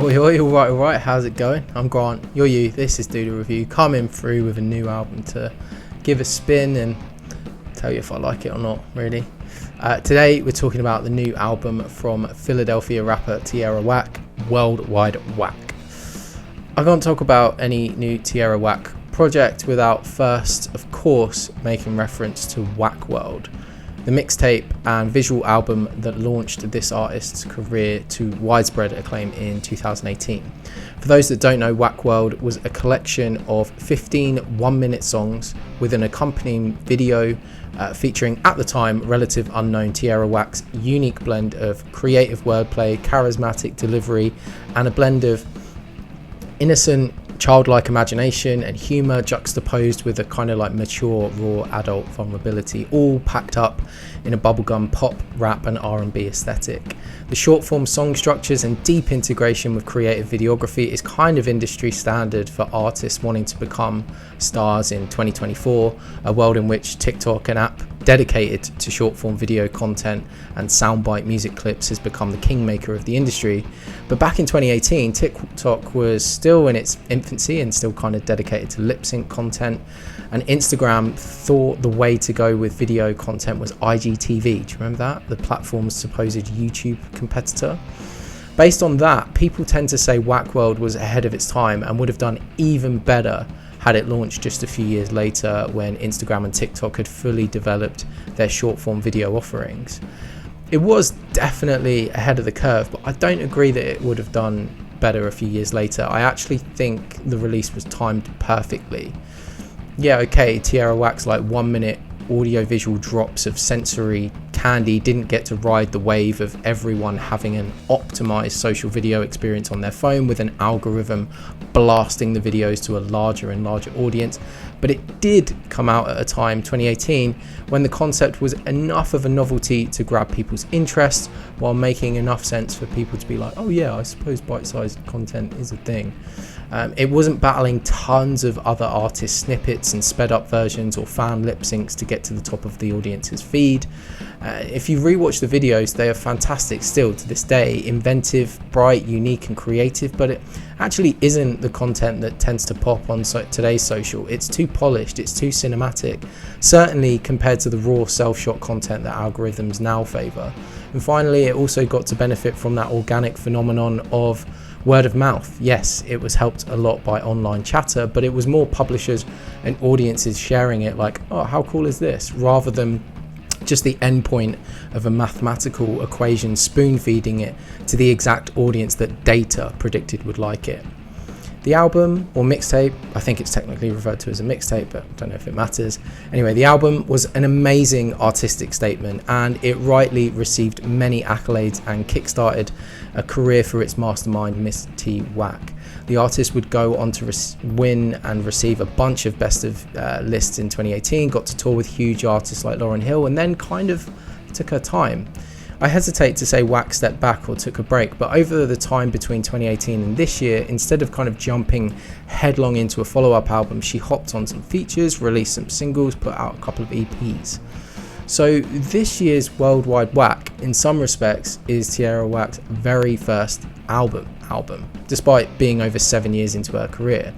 Oi, oi, alright, how's it going? I'm Grant, you're you, this is Doodle Review, coming through with a new album to give a spin and tell you if I like it or not, really. Today we're talking about the new album from Philadelphia rapper Tierra, Worldwide Whack. I can't talk about any new Tierra Whack project without first, of course, making reference to Whack World, the mixtape and visual album that launched this artist's career to widespread acclaim in 2018. For those that don't know, Whack World was a collection of 15 one-minute songs with an accompanying video featuring, at the time, relative unknown Tierra Whack's unique blend of creative wordplay, charismatic delivery, and a blend of innocent, childlike imagination and humour juxtaposed with a kind of like mature, raw adult vulnerability, all packed up in a bubblegum pop, rap and R&B aesthetic. The short form song structures and deep integration with creative videography is kind of industry standard for artists wanting to become stars in 2024, a world in which TikTok, an app dedicated to short form video content and soundbite music clips, has become the kingmaker of the industry. But back in 2018, TikTok was still in its infancy and still kind of dedicated to lip sync content, and Instagram thought the way to go with video content was IGTV. Do you remember that? The platform's supposed YouTube competitor. Based on that, people tend to say Whack World was ahead of its time and would have done even better had it launched just a few years later, when Instagram and TikTok had fully developed their short form video offerings. It was definitely ahead of the curve, but I don't agree that it would have done better a few years later. I actually think the release was timed perfectly. Yeah, okay, Tierra Whack's like 1 minute audio-visual drops of sensory candy didn't get to ride the wave of everyone having an optimized social video experience on their phone with an algorithm blasting the videos to a larger and larger audience, but it did come out at a time, 2018, when the concept was enough of a novelty to grab people's interest while making enough sense for people to be like, oh yeah, I suppose bite-sized content is a thing. It wasn't battling tons of other artists' snippets and sped up versions or fan lip syncs to get to the top of the audience's feed. If you rewatch the videos, they are fantastic still to this day, inventive, bright, unique and creative, but it actually isn't the content that tends to pop on today's social. It's too polished, it's too cinematic, certainly compared to the raw self-shot content that algorithms now favour. And finally, it also got to benefit from that organic phenomenon of word of mouth. Yes, it was helped a lot by online chatter, but it was more publishers and audiences sharing it like, oh, how cool is this, rather than just the endpoint of a mathematical equation spoon feeding it to the exact audience that data predicted would like it. The album, or mixtape, I think it's technically referred to as a mixtape, but I don't know if it matters. Anyway, the album was an amazing artistic statement, and it rightly received many accolades and kickstarted a career for its mastermind, Miss T Whack. The artist would go on to win and receive a bunch of best of lists in 2018, got to tour with huge artists like Lauryn Hill, and then kind of took her time. I hesitate to say Whack stepped back or took a break, but over the time between 2018 and this year, instead of kind of jumping headlong into a follow-up album, she hopped on some features, released some singles, put out a couple of EPs. So this year's Worldwide Whack, in some respects, is Tierra Whack's very first album, despite being over 7 years into her career.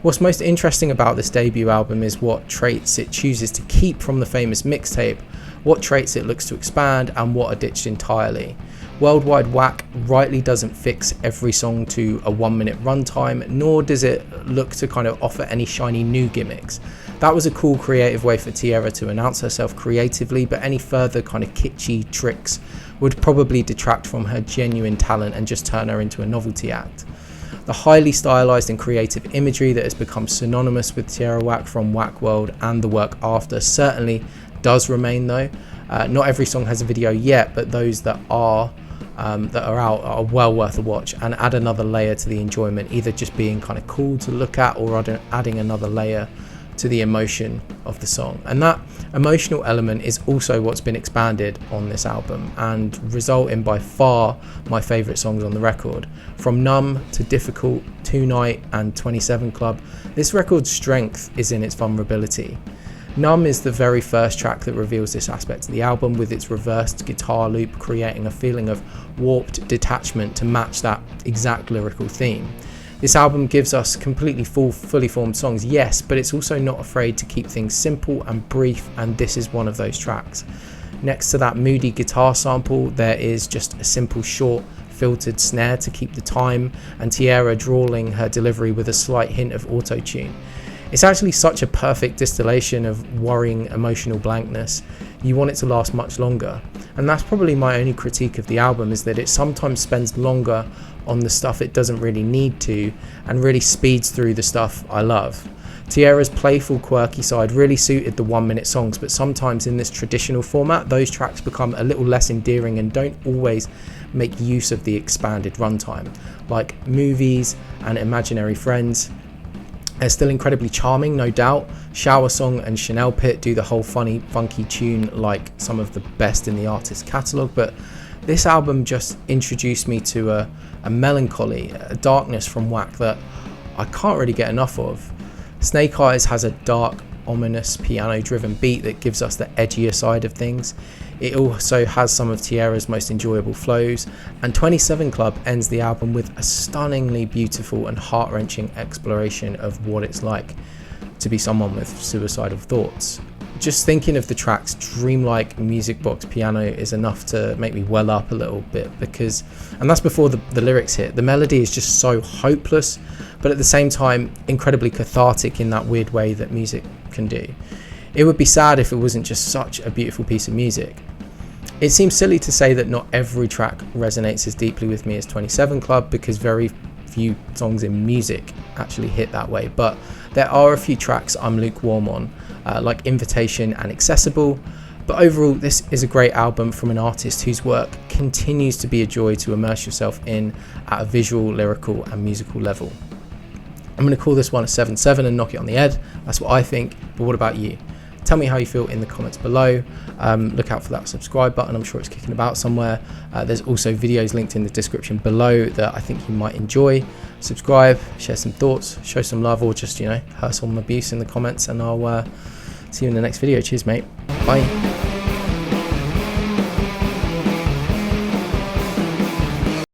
What's most interesting about this debut album is what traits it chooses to keep from the famous mixtape, what traits it looks to expand, and what are ditched entirely. Worldwide Whack rightly doesn't fix every song to a 1 minute runtime, nor does it look to kind of offer any shiny new gimmicks. That was a cool creative way for Tierra to announce herself creatively, but any further kind of kitschy tricks would probably detract from her genuine talent and just turn her into a novelty act. The highly stylized and creative imagery that has become synonymous with Tierra Whack from Whack World and the work after certainly does remain though. Not every song has a video yet, but those that are out are well worth a watch and add another layer to the enjoyment, either just being kind of cool to look at or adding another layer to the emotion of the song. And that emotional element is also what's been expanded on this album and result in by far my favourite songs on the record. From Numb to Difficult, Tonight and 27 Club, this record's strength is in its vulnerability. Numb is the very first track that reveals this aspect of the album, with its reversed guitar loop creating a feeling of warped detachment to match that exact lyrical theme. This album gives us completely fully formed songs, yes, but it's also not afraid to keep things simple and brief, and this is one of those tracks. Next to that moody guitar sample, there is just a simple short filtered snare to keep the time, and Tierra drawling her delivery with a slight hint of auto-tune. It's actually such a perfect distillation of worrying emotional blankness. You want it to last much longer, and that's probably my only critique of the album, is that it sometimes spends longer on the stuff it doesn't really need to and really speeds through the stuff I love. Tierra's playful, quirky side really suited the 1-minute songs, but sometimes in this traditional format those tracks become a little less endearing and don't always make use of the expanded runtime, like Movies and Imaginary Friends. They're still incredibly charming, no doubt. Shower Song and Chanel Pit do the whole funny, funky tune like some of the best in the artist's catalogue, but this album just introduced me to a melancholy, a darkness from Whack that I can't really get enough of. Snake Eyes has a dark, ominous, piano-driven beat that gives us the edgier side of things. It also has some of Tierra's most enjoyable flows, and 27 Club ends the album with a stunningly beautiful and heart-wrenching exploration of what it's like to be someone with suicidal thoughts. Just thinking of the track's dreamlike music box piano is enough to make me well up a little bit, because, and that's before the lyrics hit, the melody is just so hopeless, but at the same time incredibly cathartic in that weird way that music can do. It would be sad if it wasn't just such a beautiful piece of music. It seems silly to say that not every track resonates as deeply with me as 27 Club, because very few songs in music actually hit that way, but there are a few tracks I'm lukewarm on, like Invitation and Accessible. But overall, this is a great album from an artist whose work continues to be a joy to immerse yourself in at a visual, lyrical and musical level. I'm going to call this one a 7/7 and knock it on the head. That's what I think, but what about you? Tell me how you feel in the comments below. Look out for that subscribe button, I'm sure it's kicking about somewhere. There's also videos linked in the description below that I think you might enjoy. Subscribe, share some thoughts, show some love, or just, hurt some abuse in the comments, and I'll see you in the next video. Cheers, mate. Bye.